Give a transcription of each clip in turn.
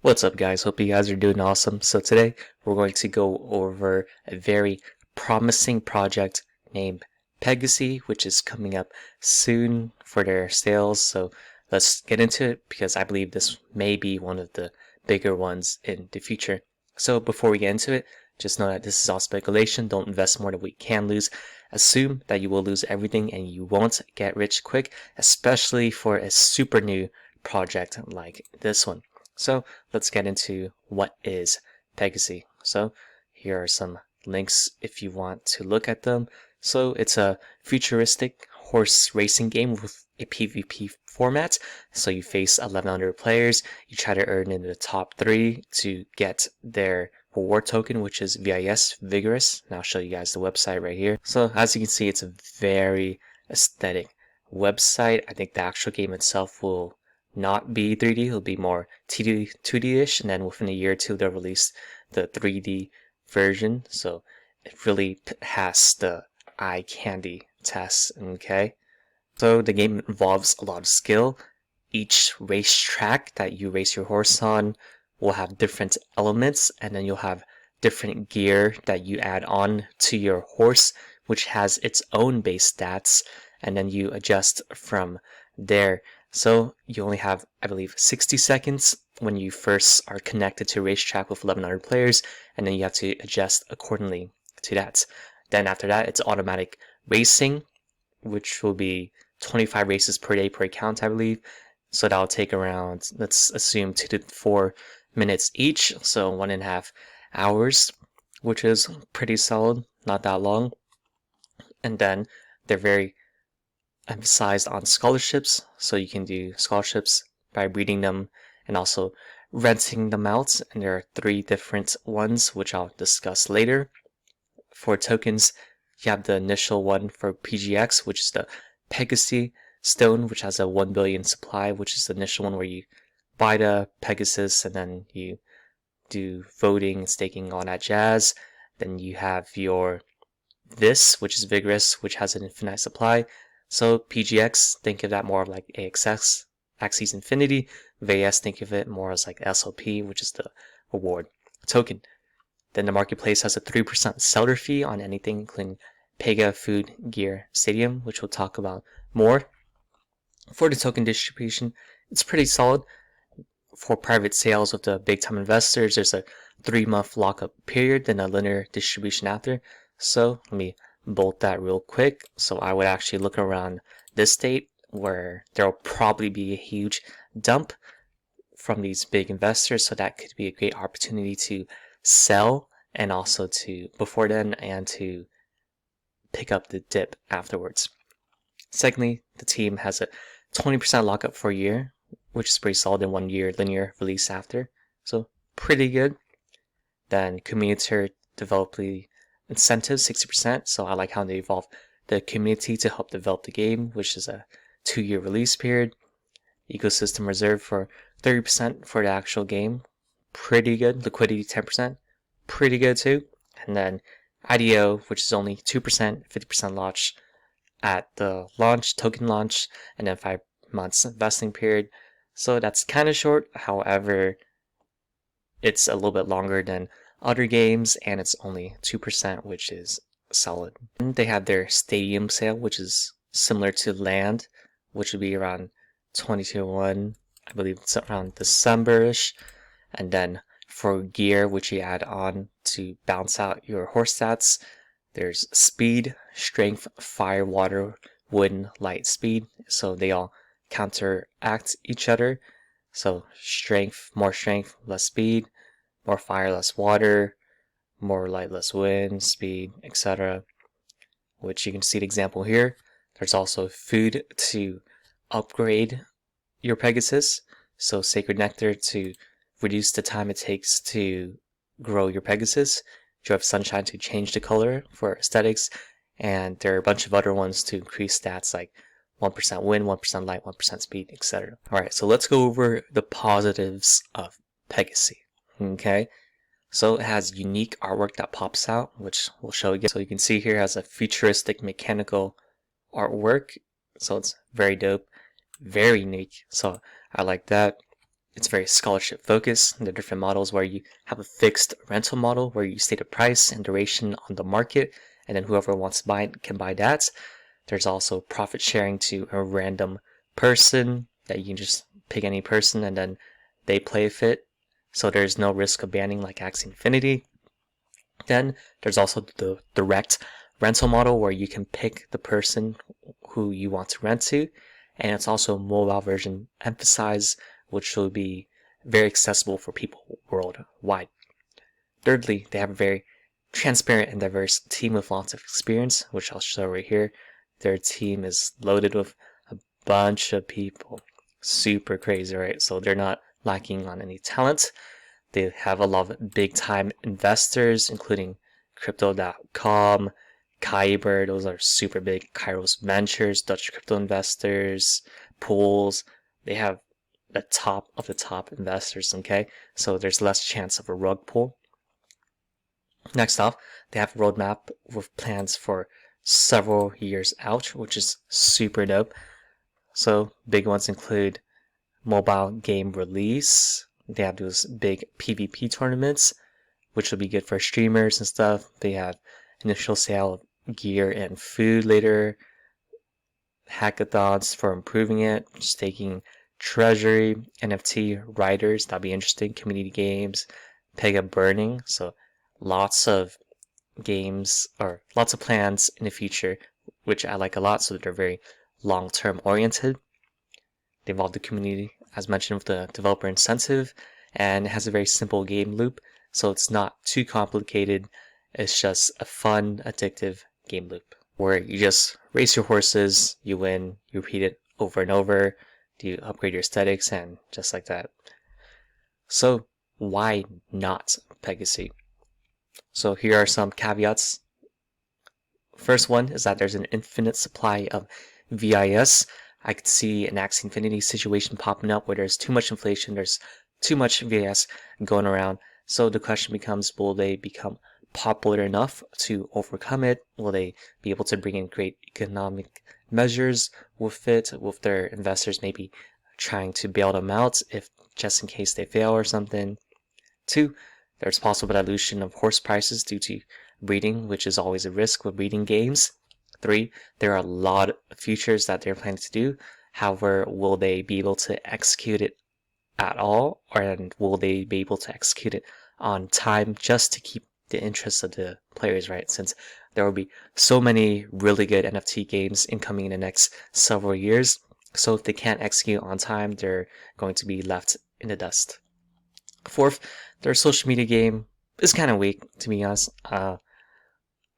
What's up, guys? Hope you guys are doing awesome. So today we're going to go over a very promising project named Pegaxy, which is coming up soon for their sales. So let's get into it because I believe this may be one of the bigger ones in the future. So before we get into it, just know that this is all speculation. Don't invest more than we can lose. Assume that you will lose everything and you won't get rich quick, especially for a super new project like this one. So let's get into what is Pegaxy. So here are some links if you want to look at them. So it's a futuristic horse racing game with a PvP format. So you face 1100 players. You try to earn in the top 3 to get their reward token, which is VIS, Vigorous. And I'll show you guys the website right here. So as you can see, it's a very aesthetic website. I think the actual game itself will not be 3D, it'll be more 2D-ish, and then within a year or two they'll release the 3D version. So it really has the eye candy test. Okay, so the game involves a lot of skill. Each racetrack that you race your horse on will have different elements, and then you'll have different gear that you add on to your horse, which has its own base stats, and then you adjust from there. So you only have, I believe, 60 seconds when you first are connected to a racetrack with 1100 players, and then you have to adjust accordingly to that. Then after that, it's automatic racing, which will be 25 races per day per account, I believe. So that'll take around, let's assume, 2 to 4 minutes each, so 1.5 hours, which is pretty solid, not that long. And then they're very emphasized on scholarships, so you can do scholarships by breeding them and also renting them out, and there are 3 different ones which I'll discuss later. For tokens, you have the initial one for PGX, which is the Pegaxy stone, which has a 1 billion supply, which is the initial one where you buy the Pegasus and then you do voting, staking, all that jazz. Then you have your this, which is Vigorous, which has an infinite supply. So PGX, think of that more like AXS, Axis Infinity. VAS, think of it more as like SLP, which is the reward token. Then the marketplace has a 3% seller fee on anything, including Pega, Food, Gear, Stadium, which we'll talk about more. For the token distribution, it's pretty solid. For private sales with the big time investors, there's a 3-month lockup period, then a linear distribution after. So let me bolt that real quick. So I would actually look around this date where there will probably be a huge dump from these big investors. So that could be a great opportunity to sell and also to before then and to pick up the dip afterwards. Secondly, the team has a 20% lockup for a year, which is pretty solid, in 1 year linear release after. So pretty good. Then community developer incentives, 60%. So I like how they evolve the community to help develop the game, which is a 2-year release period. Ecosystem reserve for 30% for the actual game. Pretty good. Liquidity 10%. Pretty good too. And then IDO, which is only 2%, 50% launch at the launch, token launch, and then 5 months vesting period. So that's kind of short. However, it's a little bit longer than other games, and it's only 2%, which is solid. And they have their stadium sale, which is similar to land, which would be around 22-1. I believe it's around December-ish. And then for gear, which you add on to balance out your horse stats, there's speed, strength, fire, water, wind, light, speed. So they all counteract each other. So strength, more strength, less speed, more fire, less water, more light, less wind, speed, etc. Which you can see the example here. There's also food to upgrade your Pegasus. So Sacred Nectar to reduce the time it takes to grow your Pegasus. You have Sunshine to change the color for aesthetics. And there are a bunch of other ones to increase stats like 1% wind, 1% light, 1% speed, etc. Alright, so let's go over the positives of Pegaxy. Okay, so it has unique artwork that pops out, which we'll show again. So you can see here it has a futuristic mechanical artwork. So it's very dope, very unique. So I like that. It's very scholarship focused. There are different models where you have a fixed rental model where you state a price and duration on the market, and then whoever wants to buy it can buy that. There's also profit sharing to a random person that you can just pick any person and then they play with it. So there's no risk of banning like Axie Infinity. Then there's also the direct rental model where you can pick the person who you want to rent to, and it's also a mobile version emphasized, which will be very accessible for people worldwide. Thirdly, they have a very transparent and diverse team with lots of experience, which I'll show right here. Their team is loaded with a bunch of people. Super crazy, right? So they're not lacking on any talent. They have a lot of big time investors, including Crypto.com, Kyber, those are super big, Kairos Ventures, Dutch crypto investors, pools. They have the top of the top investors, okay? So there's less chance of a rug pull. Next off, they have a roadmap with plans for several years out, which is super dope. So big ones include mobile game release. They have those big PvP tournaments, which will be good for streamers and stuff. They have initial sale of gear and food later, hackathons for improving it, staking treasury, NFT writers, that'll be interesting, community games, Pega burning, so lots of games or lots of plans in the future, which I like a lot, so they're very long-term oriented. They involve the community, as mentioned, with the developer incentive, and it has a very simple game loop, so it's not too complicated. It's just a fun, addictive game loop where you just race your horses, you win, you repeat it over and over, you upgrade your aesthetics, and just like that. So why not Pegaxy? So here are some caveats. First one is that there's an infinite supply of VIS. I could see an Axie Infinity situation popping up where there's too much inflation, there's too much VIS going around. So the question becomes, will they become popular enough to overcome it? Will they be able to bring in great economic measures with it, with their investors maybe trying to bail them out if just in case they fail or something? 2, there's possible dilution of horse prices due to breeding, which is always a risk with breeding games. 3, there are a lot of features that they're planning to do. However, will they be able to execute it at all, and will they be able to execute it on time just to keep the interest of the players, right? Since there will be so many really good NFT games incoming in the next several years. So if they can't execute on time, they're going to be left in the dust. 4th, their social media game is kind of weak, to be honest. I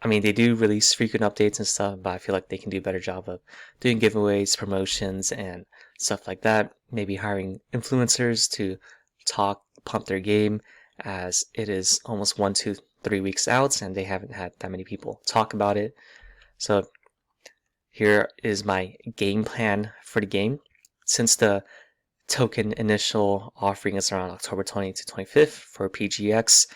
mean, they do release frequent updates and stuff, but I feel like they can do a better job of doing giveaways, promotions, and stuff like that. Maybe hiring influencers to pump their game, as it is almost 1 to 3 weeks out, and they haven't had that many people talk about it. So here is my game plan for the game. Since the token initial offering is around October 20th to 25th for PGX,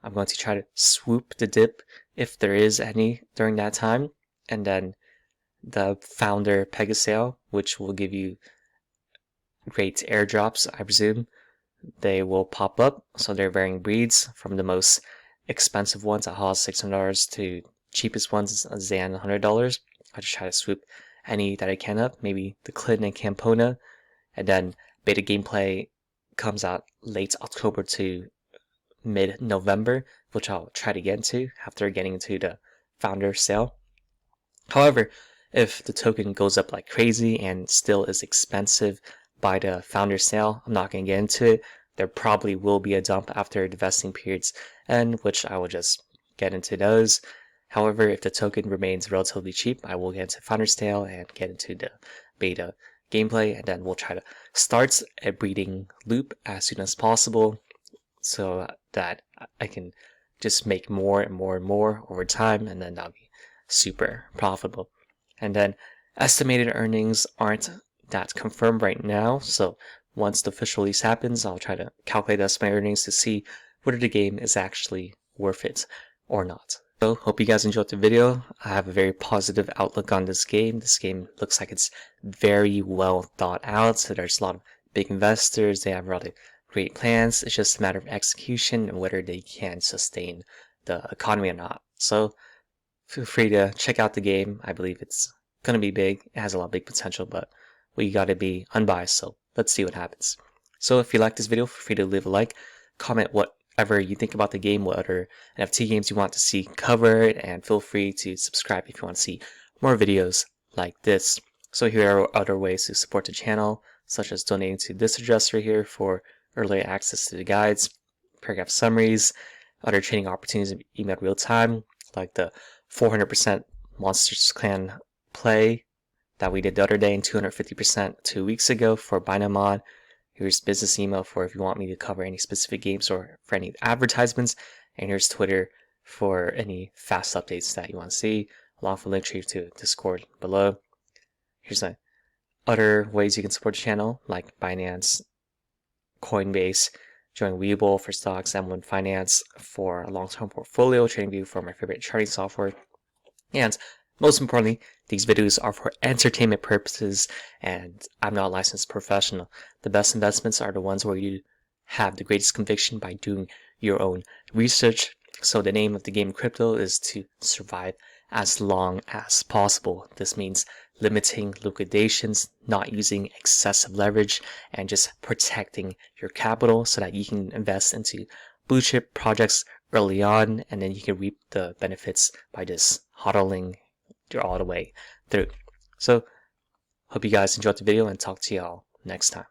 I'm going to try to swoop the dip if there is any during that time, and then the founder Pegaxy sale, which will give you great airdrops, I presume. They will pop up, so they're varying breeds from the most expensive ones at Haas $600 to cheapest ones at Zan $100. I just try to swoop any that I can up, maybe the Clinton and Campona, and then beta gameplay comes out late October to mid-November, which I'll try to get into after getting into the founder sale. However, if the token goes up like crazy and still is expensive by the founder sale, I'm not going to get into it. There probably will be a dump after the vesting periods end, which I will just get into those. However, if the token remains relatively cheap, I will get into founder sale and get into the beta gameplay, and then we'll try to start a breeding loop as soon as possible so that I can just make more and more and more over time, and then that'll be super profitable. And then estimated earnings aren't that confirmed right now, so once the official release happens, I'll try to calculate estimated earnings to see whether the game is actually worth it or not. So, hope you guys enjoyed the video. I have a very positive outlook on this game. This game looks like it's very well thought out, so there's a lot of big investors, they have rather great plans. It's just a matter of execution and whether they can sustain the economy or not. So feel free to check out the game. I believe it's going to be big. It has a lot of big potential, but we got to be unbiased. So let's see what happens. So if you like this video, feel free to leave a like, comment whatever you think about the game, what other NFT games you want to see covered, and feel free to subscribe if you want to see more videos like this. So here are other ways to support the channel, such as donating to this address right here for early access to the guides, paragraph summaries, other trading opportunities emailed real time, like the 400% Monsters Clan play that we did the other day and 250% 2 weeks ago for Binance. Here's business email for if you want me to cover any specific games or for any advertisements. And here's Twitter for any fast updates that you want to see, along with a link tree to Discord below. Here's other ways you can support the channel, like Binance, Coinbase, join Webull for stocks, M1 Finance for a long-term portfolio, TradingView for my favorite charting software. And most importantly, these videos are for entertainment purposes, and I'm not a licensed professional. The best investments are the ones where you have the greatest conviction by doing your own research. So the name of the game crypto is to survive as long as possible. This means limiting liquidations, not using excessive leverage, and just protecting your capital so that you can invest into blue chip projects early on, and then you can reap the benefits by just hodling all the way through. So hope you guys enjoyed the video, and talk to y'all next time.